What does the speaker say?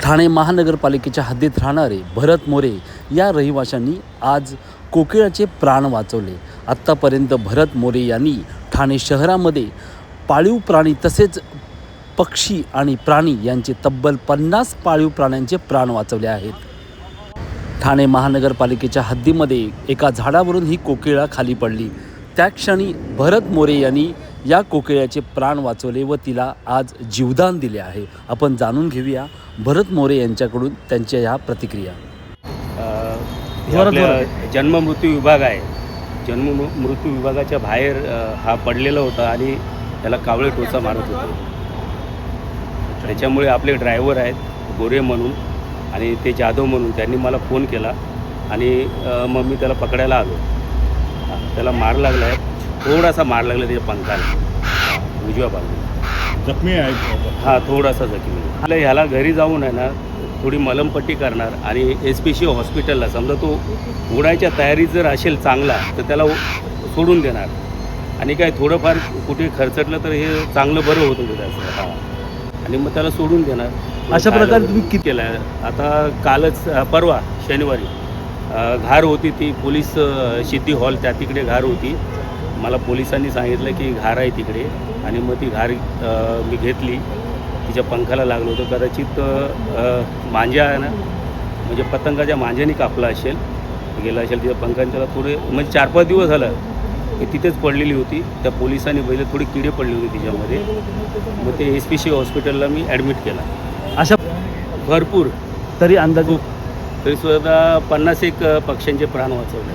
ठाणे महानगरपालिकेच्या हद्दीत राहणारे भरत मोरे या रहिवाशांनी आज कोकिळाचे प्राण वाचवले। आत्तापर्यंत भरत मोरे यांनी ठाणे शहरामध्ये पाळीव प्राणी तसेच पक्षी आणि प्राणी यांचे तब्बल 50 पाळीव प्राण्यांचे प्राण वाचवले आहेत। ठाणे महानगरपालिकेच्या हद्दीमध्ये एका झाडावरून ही कोकिळा खाली पडली। त्या क्षणी भरत मोरे यांनी या कोकिळ्याचे प्राण वाचवले व तिला आज जीवदान दिले आहे। आपण जाणून घेऊया भरत मोरे यांच्याकडून त्यांच्या ह्या प्रतिक्रिया। जन्म मृत्यू विभाग आहे, जन्म मृत्यू विभागाच्या बाहेर हा पडलेला होता आणि त्याला कावळे टोचा मारत होते। त्याच्यामुळे आपले ड्रायव्हर आहेत गोरे म्हणून आणि ते जाधव म्हणून, त्यांनी मला फोन केला आणि मग मी त्याला पकडायला आलो। त्याला मार लागला आहे, थोडासा मार लागला त्याच्या पंखाला, उजव्या बाजूला जखमी आहे। हा थोडासा जखमी आहे। ह्याला घरी जाऊन आहे ना थोडी मलमपट्टी करणार आणि SPC हॉस्पिटलला, समजा तो उडायच्या तयारीत जर असेल चांगला तर त्याला सोडून देणार आणि काय थोडंफार कुठे खर्चटलं तर हे चांगलं बरं होतं त्याचं। हां, आणि मग त्याला सोडून देणार। अशा प्रकारे तुम्ही किती केलं आहे? आता कालच परवा शनिवारी घार होती, ती पोलीस सिटी हॉल त्या तिकडे घार होती। मला पोलिसांनी सांगितलं की घार आहे तिकडे आणि मग ती घार मी घेतली। तिच्या पंखाला लागलं होतं, कदाचित मांजा आहे ना, म्हणजे पतंगाच्या मांजाने कापला असेल, गेला असेल तिच्या पंखाने। त्याला थोडे म्हणजे 4-5 दिवस झालं की तिथेच पडलेली होती। त्या पोलिसांनी पहिले थोडी किडे पडली होती तिच्यामध्ये, मग ते SPC हॉस्पिटलला मी ॲडमिट केला। अशा भरपूर तरी अंदाजे तरी सुद्धा 50 एक पक्ष्यांचे प्राण वाचवले।